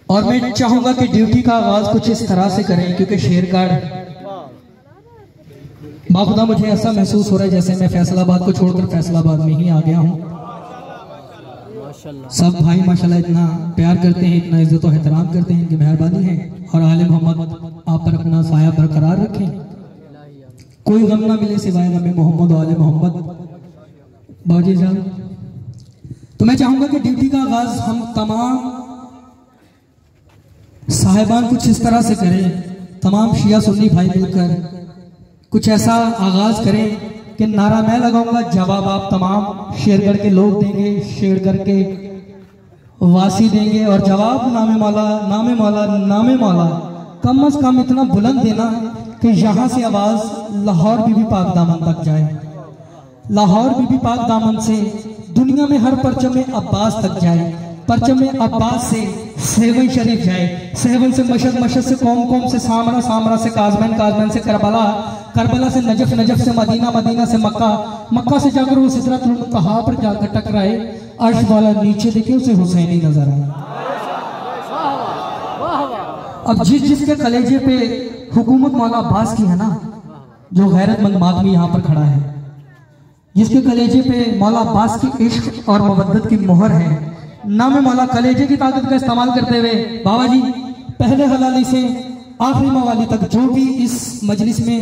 और मैं चाहूंगा कि ड्यूटी का आगाज कुछ इस तरह से करें, क्योंकि शेरगढ़ बाखुदा मुझे ऐसा महसूस हो रहा है जैसे मैं फैसलाबाद को छोड़कर फैसलाबाद में ही आ गया हूँ। सब भाई माशाल्लाह इतना प्यार करते हैं, इतना इज्जत और एहतराम करते हैं, इनकी मेहरबानी है। और आले मोहम्मद आप पर अपना साया बरकरार रखें, कोई गम ना मिले सिवाय गम मोहम्मद और आले मोहम्मद। बाजी जान, तो मैं चाहूंगा कि ड्यूटी का आगाज हम तमाम साहिबान कुछ इस तरह से करें, तमाम शिया सुन्नी भाई मिलकर कुछ ऐसा आगाज करें कि नारा मैं लगाऊंगा, जवाब आप तमाम शेरगढ़ के लोग देंगे, शेरगढ़ के वासी देंगे। और जवाब नामे मौला नामे मौला नामे मौला कम अज कम इतना बुलंद देना कि यहां से आवाज लाहौर बीबी पाक दामन तक जाए, लाहौर बीबी पाक दामन से दुनिया में हर परचम में अब्बास तक जाए, परचम में अब्बास से सेवन शरीफ जाए, सेवन से मशद, मशद से कौम से सामरा, सामरा से काजमैन, काजमैन से करबला, करबला से नजफ, नजफ से मदीना, मदीना से मक्का, मक्का से जाकर वो सिदरतुल मुंतहा पर जाकर टकराए, अर्श वाला नीचे देखे उसे हुसैनी नजर आए। अब जिसके कलेजे पे हुकूमत मौला अब्बास की है ना, जो गैरतमंद मादमी यहाँ पर खड़ा है, जिसके कलेजे पे मौला अब्बास की इश्क और मोहब्बत की मोहर है, नाम मौला कलेजे की ताकत का इस्तेमाल करते हुए बाबा जी पहले हलाली से आखिरी मवाली तक जो भी इस मजलिस में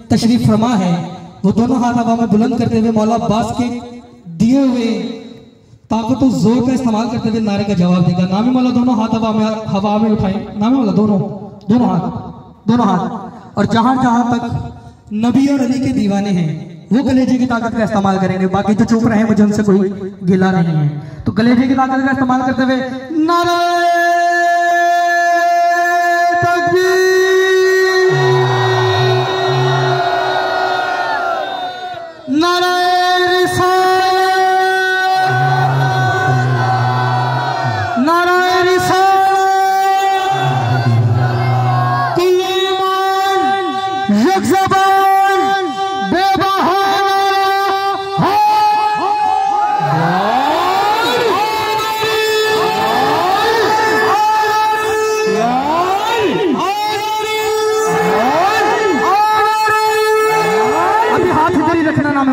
तशरीफ फरमा है, वो दोनों हाथ हवा में बुलंद करते हुए मौला अब्बास के दिए हुए ताकत और जोर का इस्तेमाल करते हुए नारे का जवाब देगा। नामे मौला दोनों हाथ हवा में उठाए, नामे मौला दोनों हाथ। और जहां जहां तक नबी और अली के दीवाने हैं वो कलेजे की ताकत का इस्तेमाल करेंगे, बाकी तो चुप रहे, मुझे उनसे कोई गिला नहीं है। तो कलेजे की ताकत का इस्तेमाल करते हुए नारे तकबीर, नारे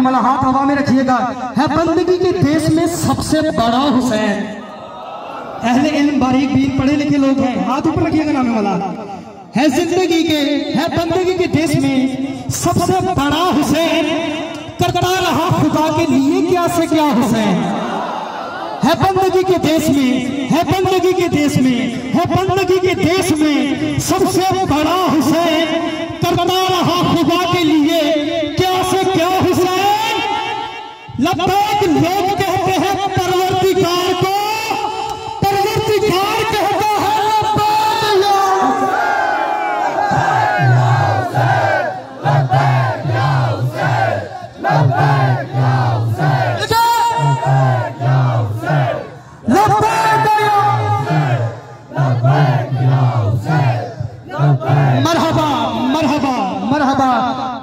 मला हाथ हवा में रखिएगा। है बंदगी के देश में सबसे बड़ा हुसैन, अहले इल्म बारीक बीन पढ़े लिखे लोग हैं, हाथ ऊपर रखिएगा। नाम वाला है जिंदगी के, है बंदगी के देश में सबसे बड़ा हुसैन, करता रहा खुदा के लिए क्या से क्या हुसैन। है बंदगी के देश में, है बंदगी के देश में, है बंदगी के देश में सबसे बड़ा हुसैन, करता रहा खुदा के लिए क्या से क्या हुसैन। लब्बैक लोग कहते हैं परवरदिगार को, परवरदिगार कहता है लब्बैक या हुसैन, लब्बैक या हुसैन, लब्बैक या हुसैन, लब्बैक या हुसैन, लब्बैक या हुसैन। मरहबा मरहबा मरहबा,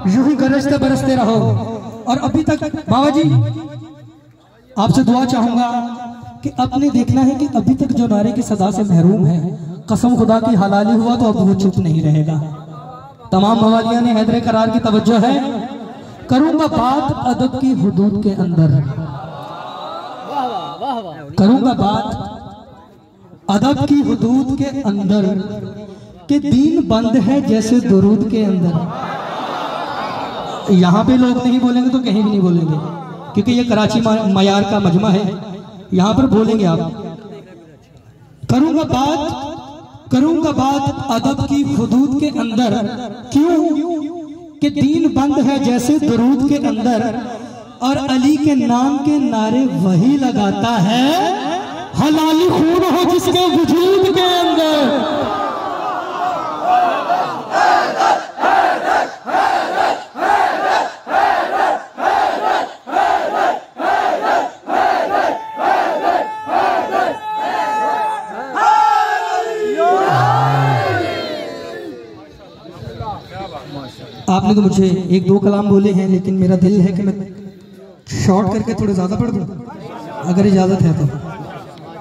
यूं ही गरजते बरसते रहो। और अभी तक बाबा जी आपसे दुआ चाहूंगा कि अपने देखना है कि अभी तक जो नारे की सदा से महरूम है, कसम खुदा की हलाली हुआ तो अब वो चुप नहीं रहेगा। तमाम मवालिया ने हैदर करार की तवज्जो है, करूंगा बात अदब की हुदूद के अंदर, करूंगा बात अदब की हुदूद के अंदर, कि दीन बंद है जैसे दुरूद के अंदर। यहाँ पे लोग नहीं बोलेंगे तो कहीं भी नहीं बोलेंगे, क्योंकि ये कराची मयार का मजमा है, यहाँ पर बोलेंगे आप। करूंगा बात अदब की हुदूद के अंदर, क्यों कि दीन बंद है जैसे दुरूद के अंदर, और अली के नाम के नारे वही लगाता है, हलाली खून हो जिसके वजूद के अंदर। आपने तो मुझे एक दो कलाम बोले हैं, लेकिन मेरा दिल है कि मैं शॉर्ट करके थोड़े ज्यादा पढ़ दूं, अगर इजाजत है तो।